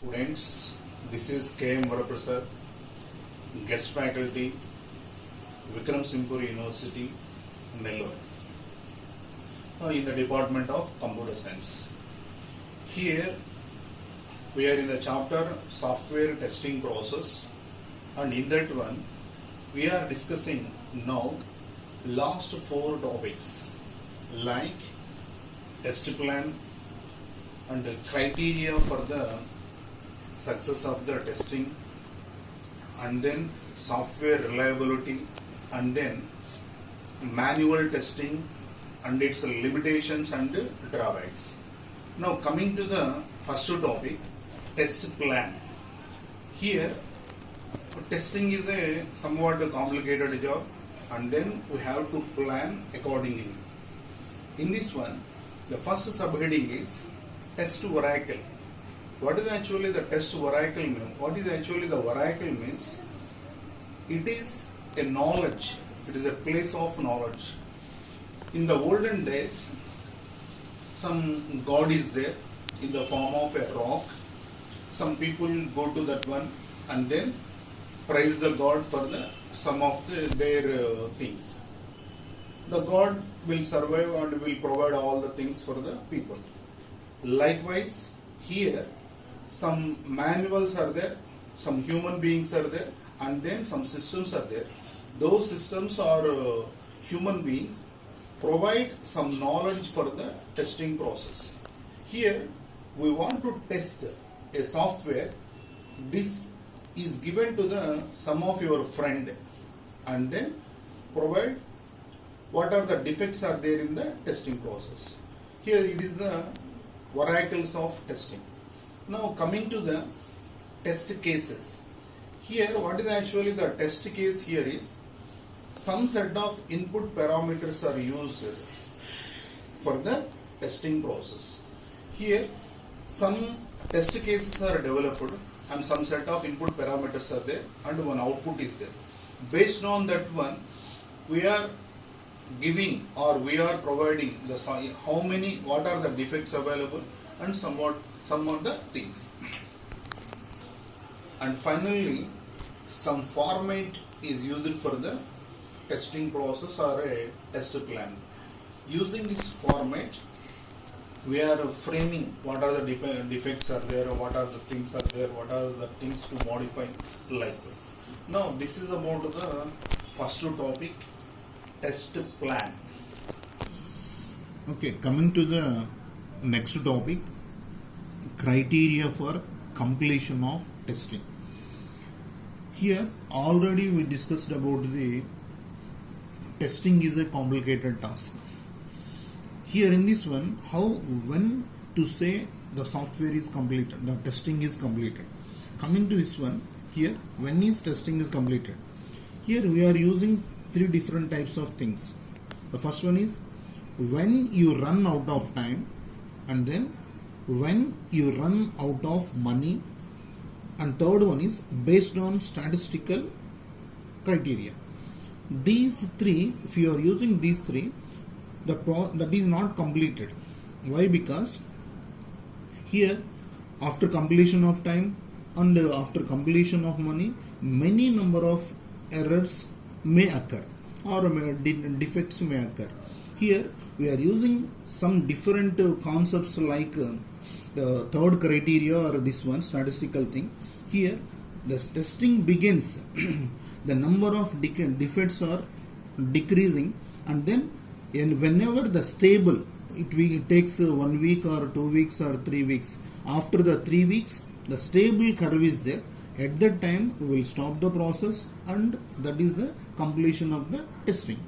Students, this is K.M. Varaprasad, guest faculty, Vikram Simpur University, Nellore, in the Department of Computer Science. Here, we are in the chapter Software Testing Process, and in that one, we are discussing now last 4 topics like test plan and the criteria for the success of the testing, and then software reliability, and then manual testing and its limitations and drawbacks. Now coming to the first topic, test plan. Here testing is a somewhat complicated job, and then we have to plan accordingly. In this one, the first subheading is test oracle. What is actually the test oracle mean? What is actually the oracle means? It is a knowledge. It is a place of knowledge. In the olden days, some god is there in the form of a rock. Some people go to that one and then praise the god for some of their things. The god will survive and will provide all the things for the people. Likewise, here some manuals are there, some human beings are there, and then some systems are there. Those systems or human beings provide some knowledge for the testing process. Here we want to test a software. This is given to some of your friend, and then provide what are the defects are there in the testing process. Here it is the oracles of testing. Now coming to the test cases. Here what is actually the test case here is some set of input parameters are used for the testing process. Here some test cases are developed and some set of input parameters are there and one output is there. Based on that one, we are giving or we are providing the how many, what are the defects available, and some of the things. And finally, some format is used for the testing process or a test plan. Using this format, we are framing what are the defects are there, what are the things are there, what are the things to modify, likewise. Now this is about the first topic, test plan. Okay, coming to the next topic, criteria for completion of testing. Here already we discussed about the testing is a complicated task. Here in this one, when to say the software is completed, the testing is completed. Coming to this one, here when is testing is completed. Here we are using 3 different types of things. The first one is when you run out of time, and then when you run out of money, and third one is based on statistical criteria. These 3, if you are using these 3, that is not completed. Why? Because here after completion of time and after completion of money, many number of errors may occur or defects may occur. Here we are using some different concepts like the third criteria or this one statistical thing. Here the testing begins the number of defects are decreasing, and then whenever the stable, it takes 1 week or 2 weeks or 3 weeks. After the 3 weeks, the stable curve is there. At that time, we will stop the process, and that is the completion of the testing.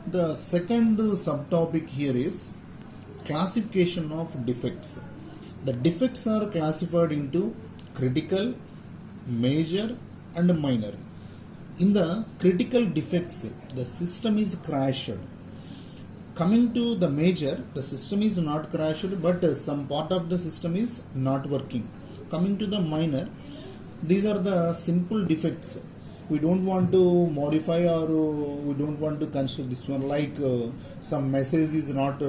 The second subtopic here is classification of defects. The defects are classified into critical, major, and minor. In the critical defects, the system is crashed. Coming to the major, the system is not crashed, but some part of the system is not working. Coming to the minor, these are the simple defects. We don't want to modify or we don't want to consider this one, like some message is not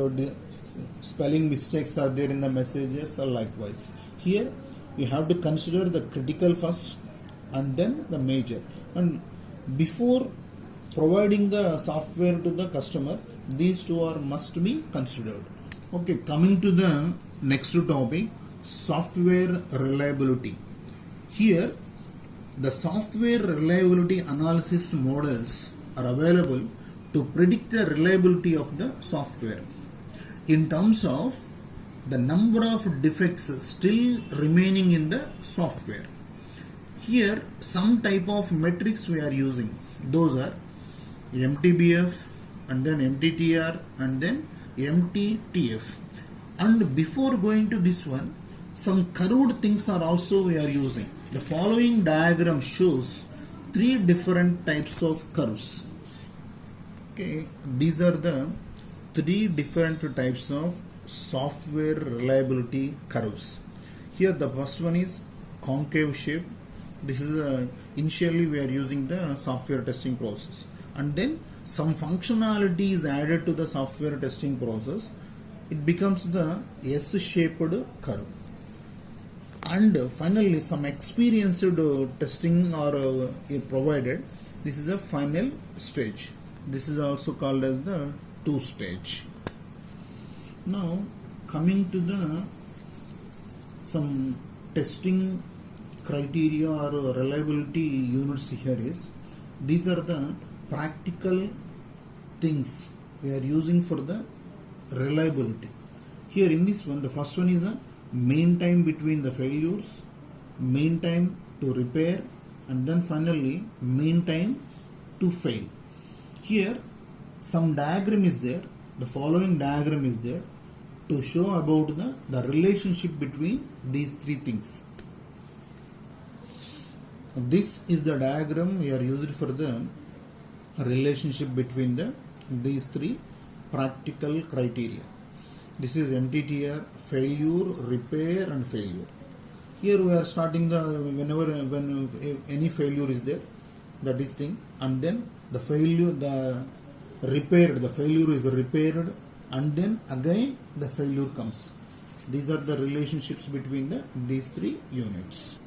spelling mistakes are there in the messages, or likewise. Here you have to consider the critical first and then the major. And before providing the software to the customer, these two are must be considered. Okay, coming to the next topic, software reliability. Here, the software reliability analysis models are available to predict the reliability of the software in terms of the number of defects still remaining in the software. Here, some type of metrics we are using. Those are MTBF and then MTTR and then MTTF. And before going to this one, some curved things are also we are using. The following diagram shows three different types of curves. Okay, these are the three different types of software reliability curves. Here the first one is concave shape. This is initially we are using the software testing process, and then some functionality is added to the software testing process. It becomes the S-shaped curve. And finally some experienced testing are provided. This is a final stage. This is also called as the two stage. Now coming to the some testing criteria or reliability units here is, these are the practical things we are using for the reliability. Here in this one, the first one is a mean time between the failures, mean time to repair, and then finally mean time to fail. Here some diagram is there. The following diagram is there to show about the relationship between these three things. This is the diagram we are used for the relationship between these three practical criteria. This is MTTR, failure, repair and failure. Here we are starting when any failure is there, that is thing, and then the failure, the failure is repaired, and then again the failure comes. These are the relationships between these three units.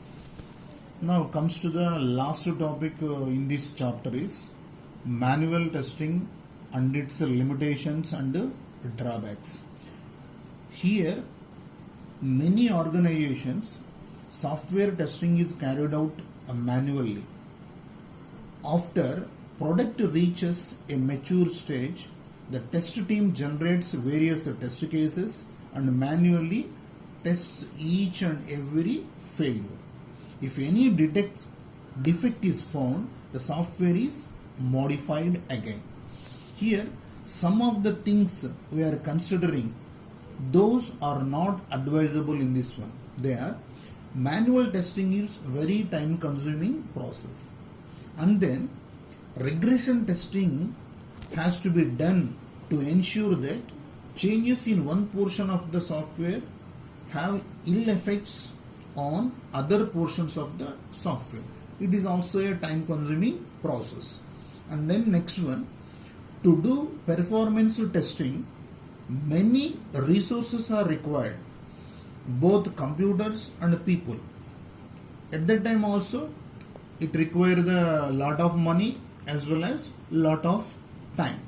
Now comes to the last topic in this chapter is manual testing and its limitations and drawbacks. Here many organizations software testing is carried out manually. After product reaches a mature stage, the test team generates various test cases and manually tests each and every failure. If any defect is found, the software is modified again. Here, some of the things we are considering, those are not advisable in this one. They are, manual testing is very time consuming process, and then regression testing has to be done to ensure that changes in one portion of the software have ill effects on other portions of the software. It is also a time consuming process. And then next one, to do performance testing, many resources are required, both computers and people. At that time also it requires a lot of money as well as lot of time.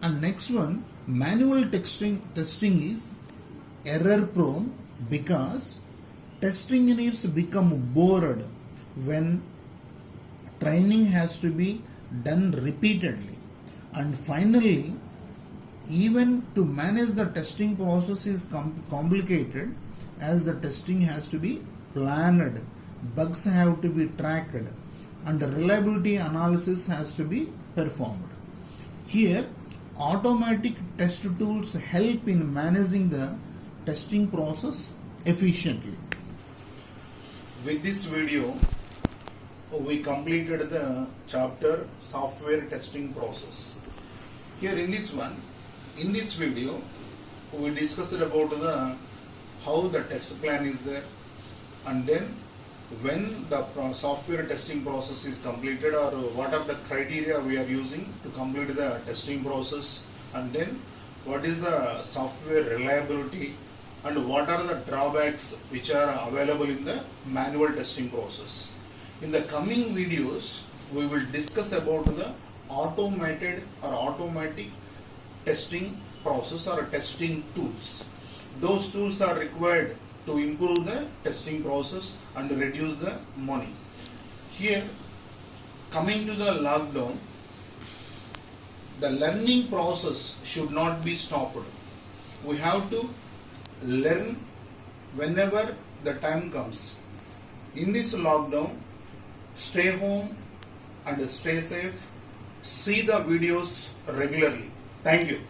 And next one, manual testing is error prone because testing engineers become bored when training has to be done repeatedly. And finally, even to manage the testing process is complicated, as the testing has to be planned, bugs have to be tracked, and the reliability analysis has to be performed. Here, automatic test tools help in managing the testing process efficiently. With this video, we completed the chapter software testing process. Here in this video, we discussed about how the test plan is there, and then when the software testing process is completed, or what are the criteria we are using to complete the testing process, and then what is the software reliability, and what are the drawbacks which are available in the manual testing process. In the coming videos, we will discuss about the automated or automatic testing process or testing tools. Those tools are required to improve the testing process and reduce the money. Here, coming to the lockdown, the learning process should not be stopped. We have to learn whenever the time comes. In this lockdown, stay home and stay safe. See the videos regularly. Thank you.